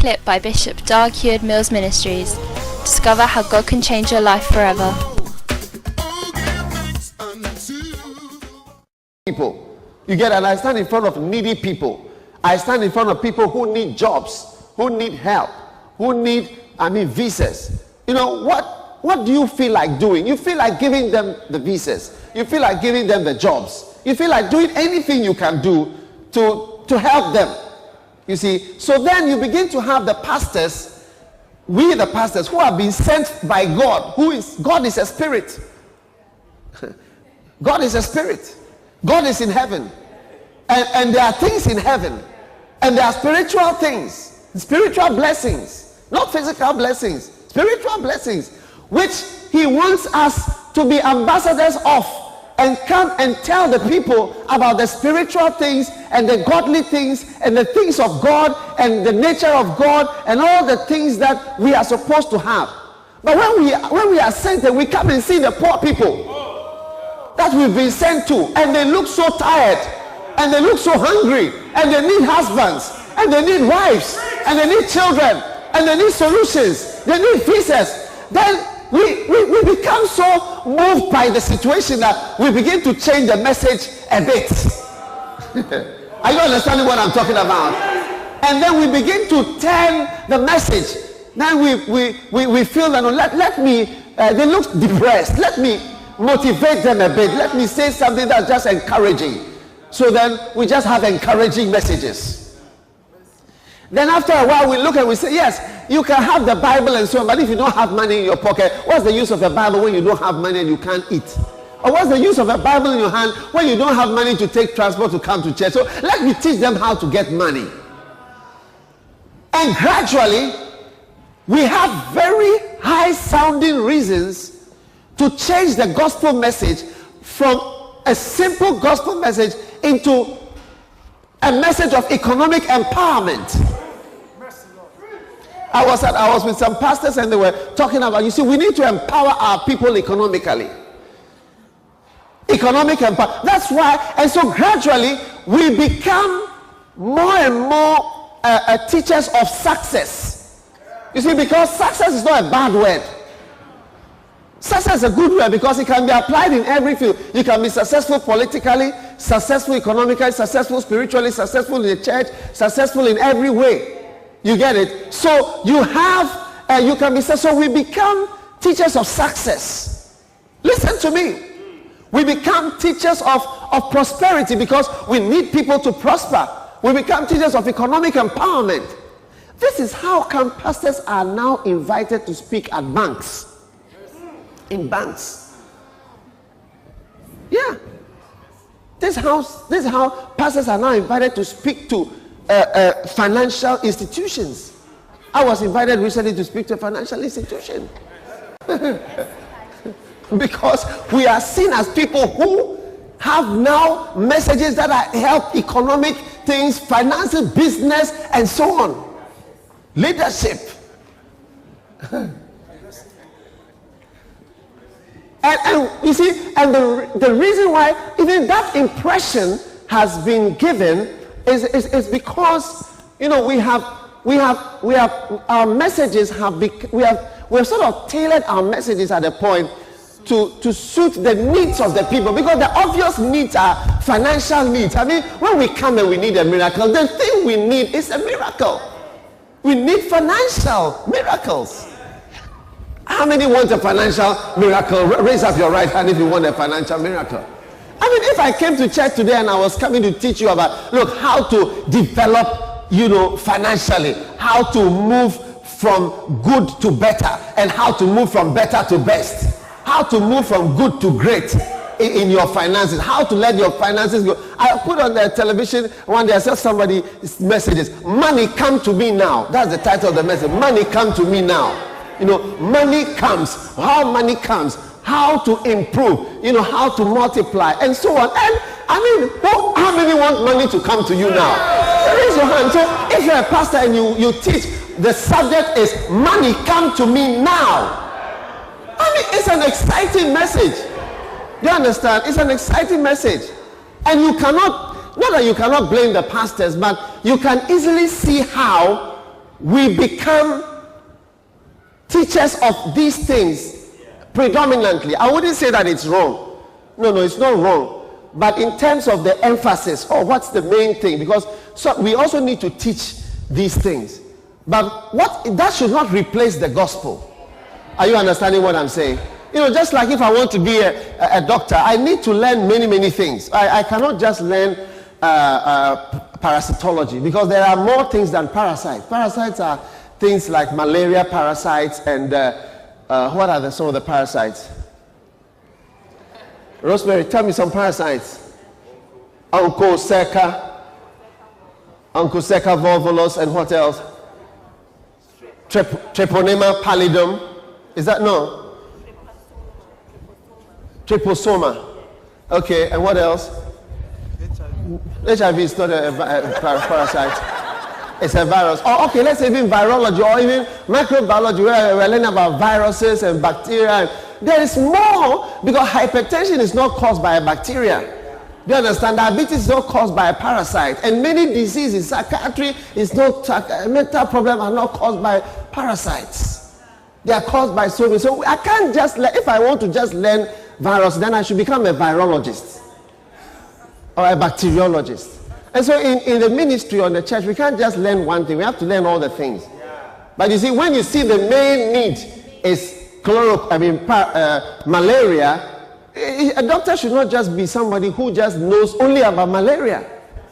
clip by Bishop Doug Heward-Mills Ministries. Discover how God can change your life forever. People, you get, and I stand in front of needy people. I stand in front of people who need jobs, who need help, who need, visas. You know, what do you feel like doing? You feel like giving them the visas. You feel like giving them the jobs. You feel like doing anything you can do to help them. You see, so then you begin to have the pastors, the pastors who have been sent by God. God is a spirit. God is a spirit. God is in heaven. And there are things in heaven. And there are spiritual things, spiritual blessings, not physical blessings, spiritual blessings, which he wants us to be ambassadors of, and come and tell the people about the spiritual things and the godly things and the things of God and the nature of God and all the things that we are supposed to have. But when we are sent and we come and see the poor people that we've been sent to, and they look so tired and they look so hungry and they need husbands and they need wives and they need children and they need solutions, they need visas, then we become so moved by the situation that we begin to change the message a bit. Are you understanding what I'm talking about? And then we begin to turn the message. Then we feel that, let me, they look depressed. Let me motivate them a bit. Let me say something that's just encouraging. So then we just have encouraging messages. Then after a while we look and we say, yes, you can have the Bible and so on, but if you don't have money in your pocket, what's the use of a Bible when you don't have money and you can't eat? Or what's the use of a Bible in your hand when you don't have money to take transport to come to church? So let me teach them how to get money. And gradually, we have very high sounding reasons to change the gospel message from a simple gospel message into a message of economic empowerment. I was with some pastors and they were talking about, you see, we need to empower our people economically. Economic empowerment. That's why, and so gradually we become more and more teachers of success. You see, because success is not a bad word. Success is a good word because it can be applied in every field. You can be successful politically, successful economically, successful spiritually, successful in the church, successful in every way. You get it? So you have, you can be, so we become teachers of success. Listen to me. We become teachers of prosperity because we need people to prosper. We become teachers of economic empowerment. This is how come pastors are now invited to speak at banks. In banks. Yeah. This is how pastors are now invited to speak to financial institutions. I was invited recently to speak to a financial institution. Because we are seen as people who have now messages that help economic things, finances, business, and so on. Leadership. And you see, and the reason why even that impression has been given is because, you know, we have our messages we have sort of tailored our messages at a point to suit the needs of the people, because the obvious needs are financial needs. I mean, when we come and we need a miracle, the thing we need is a miracle. We need financial miracles. How many want a financial miracle? Raise up your right hand if you want a financial miracle. I mean, if I came to church today and I was coming to teach you about, look, how to develop, financially, how to move from good to better, and how to move from better to best, how to move from good to great in your finances, how to let your finances go. I put on the television one day, I saw somebody's messages, money come to me now. That's the title of the message, money come to me now. Money comes, how money comes, how to improve, how to multiply, and so on. And I mean, how many want money to come to you now? Raise your hand. So if you're a pastor and you teach, the subject is money come to me now. I mean, it's an exciting message. Do you understand? It's an exciting message. And not that you cannot blame the pastors, but you can easily see how we become teachers of these things predominantly. I wouldn't say that it's wrong. No, it's not wrong. But in terms of the emphasis, what's the main thing? Because we also need to teach these things. But that should not replace the gospel. Are you understanding what I'm saying? Just like if I want to be a doctor, I need to learn many things. I cannot just learn parasitology, because there are more things than parasites. Parasites are things like malaria parasites and what are some of the parasites? Rosemary, tell me some parasites. Onchocerca volvulus, and what else? Treponema pallidum. Is that no? Trypanosoma. Okay, and what else? HIV is not a parasite. It's a virus. Okay, let's say even virology or even microbiology, where we're learning about viruses and bacteria. There is more, because hypertension is not caused by a bacteria. Do you understand? Diabetes is not caused by a parasite. And many diseases, psychiatry is not, mental problems are not caused by parasites. They are caused by so many. So I can't just, if I want to just learn virus, then I should become a virologist or a bacteriologist. And so in the ministry or the church, we can't just learn one thing. We have to learn all the things. But you see, when you see the main need is malaria, a doctor should not just be somebody who just knows only about malaria.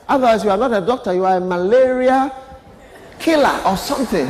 Otherwise, you are not a doctor, you are a malaria killer or something.